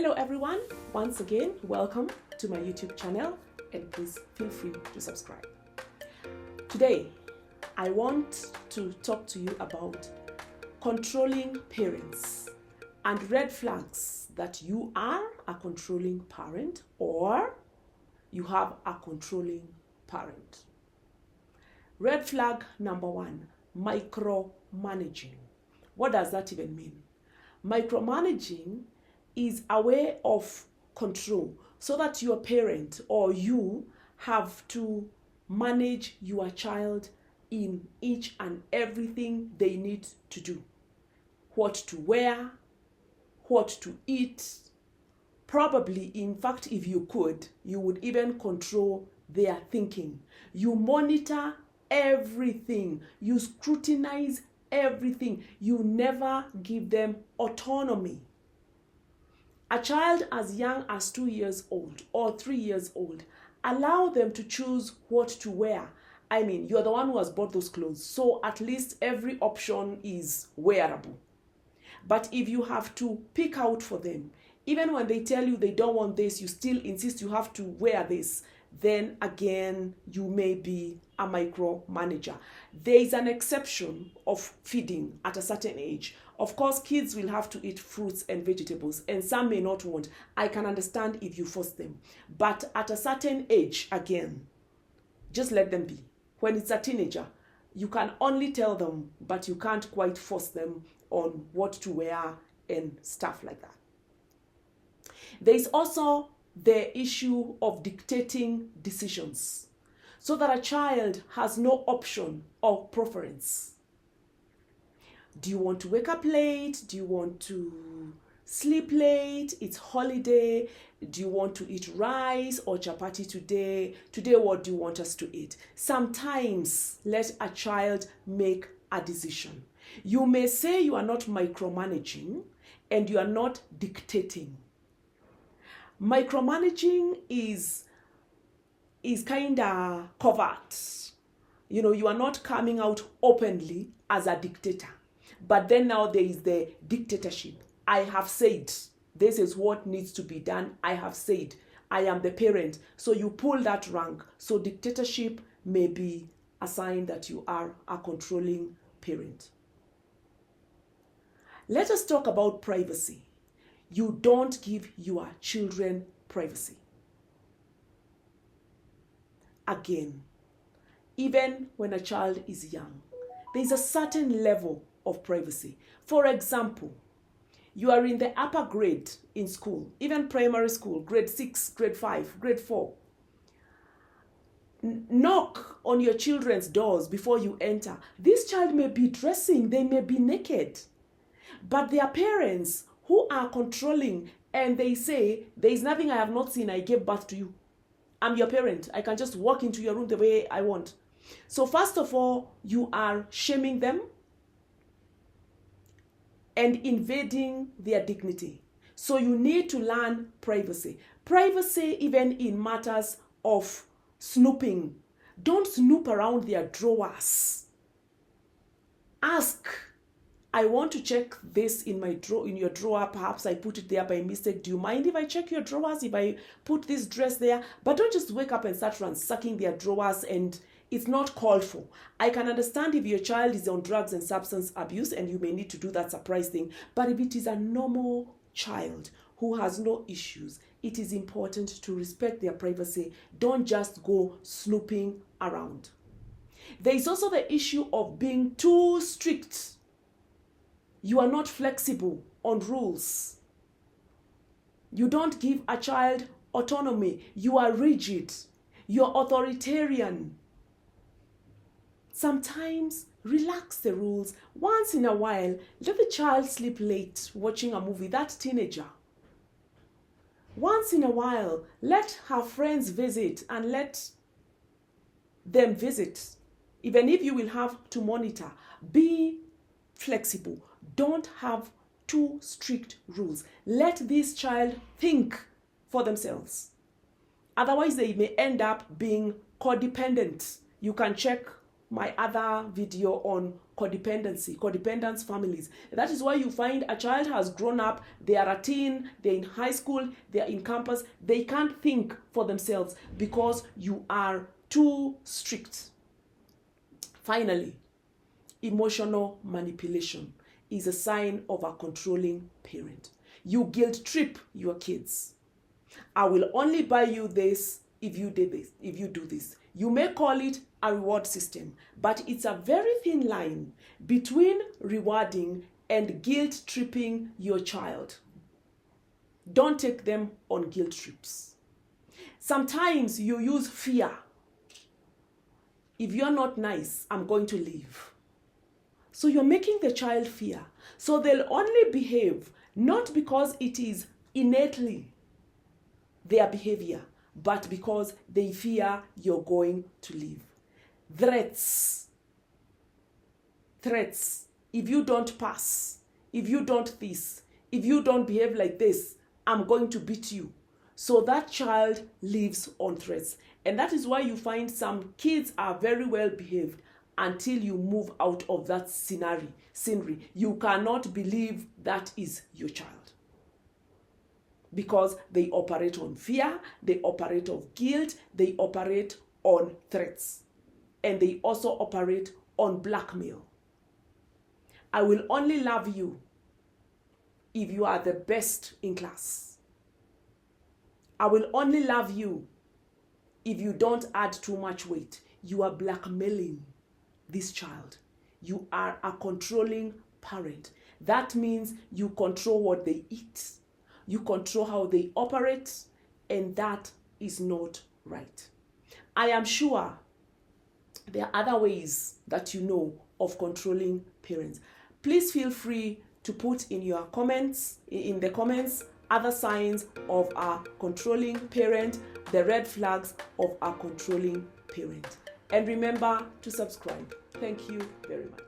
Hello everyone, once again, welcome to my YouTube channel and please feel free to subscribe. Today, I want to talk to you about controlling parents and red flags that you are a controlling parent or you have a controlling parent. Red flag number one, micromanaging. What does that even mean? Micromanaging is a way of control so that your parent or you have to manage your child in each and everything they need to do. What to wear, what to eat. Probably, in fact, if you could, you would even control their thinking. You monitor everything. You scrutinize everything. You never give them autonomy. A child as young as 2 years old or 3 years old, allow them to choose what to wear. I mean, you're the one who has bought those clothes, so at least every option is wearable. But if you have to pick out for them, even when they tell you they don't want this, you still insist you have to wear this, then again, you may be a micromanager. There is an exception of feeding at a certain age. Of course, kids will have to eat fruits and vegetables, and some may not want. I can understand if you force them. But at a certain age, again, just let them be. When it's a teenager, you can only tell them, but you can't quite force them on what to wear and stuff like that. There is also the issue of dictating decisions so that a child has no option or preference. Do you want to wake up late? Do you want to sleep late? It's holiday. Do you want to eat rice or chapati today? Today, what do you want us to eat? Sometimes let a child make a decision. You may say you are not micromanaging and you are not dictating. Micromanaging is kind of covert. You are not coming out openly as a dictator. But then now there is the dictatorship. I have said, this is what needs to be done. I have said, I am the parent. So you pull that rank. So dictatorship may be a sign that you are a controlling parent. Let us talk about privacy. You don't give your children privacy. Again, even when a child is young, there is a certain level of privacy. For example, you are in the upper grade in school, even primary school, grade 6, grade 5, grade 4. Knock on your children's doors before you enter. This child may be dressing, they may be naked, but their parents who are controlling and they say, there is nothing I have not seen, I gave birth to you. I'm your parent. I can just walk into your room the way I want. So first of all, you are shaming them and invading their dignity. So you need to learn privacy. Privacy even in matters of snooping. Don't snoop around their drawers. Ask, I want to check this in your drawer. Perhaps I put it there by mistake. Do you mind if I check your drawers, if I put this dress there? But don't just wake up and start ransacking their drawers, and it's not called for. I can understand if your child is on drugs and substance abuse and you may need to do that surprise thing. But if it is a normal child who has no issues, it is important to respect their privacy. Don't just go snooping around. There is also the issue of being too strict. You are not flexible on rules. You don't give a child autonomy. You are rigid. You're authoritarian. Sometimes relax the rules. Once in a while, let the child sleep late watching a movie, that teenager. Once in a while, let her friends visit and let them visit. Even if you will have to monitor, be flexible. Don't have too strict rules. Let this child think for themselves. Otherwise, they may end up being codependent. You can check my other video on codependence families. That is why you find a child has grown up, they are a teen, they're in high school, they're in campus, they can't think for themselves because you are too strict. Finally, emotional manipulation is a sign of a controlling parent. You guilt trip your kids. I will only buy you this if you did this, if you do this. You may call it a reward system, but it's a very thin line between rewarding and guilt tripping your child. Don't take them on guilt trips. Sometimes you use fear. If you're not nice, I'm going to leave. So you're making the child fear. So they'll only behave not because it is innately their behavior, but because they fear you're going to leave. Threats. If you don't pass, if you don't this, if you don't behave like this, I'm going to beat you. So that child lives on threats. And that is why you find some kids are very well behaved until you move out of that scenery. You cannot believe that is your child. Because they operate on fear, they operate on guilt, they operate on threats. And they also operate on blackmail. I will only love you if you are the best in class. I will only love you if you don't add too much weight. You are blackmailing this child. You are a controlling parent. That means you control what they eat. You control how they operate, and that is not right. I am sure there are other ways that you know of controlling parents. Please feel free to put in your comments, other signs of a controlling parent, the red flags of a controlling parent. And remember to subscribe. Thank you very much.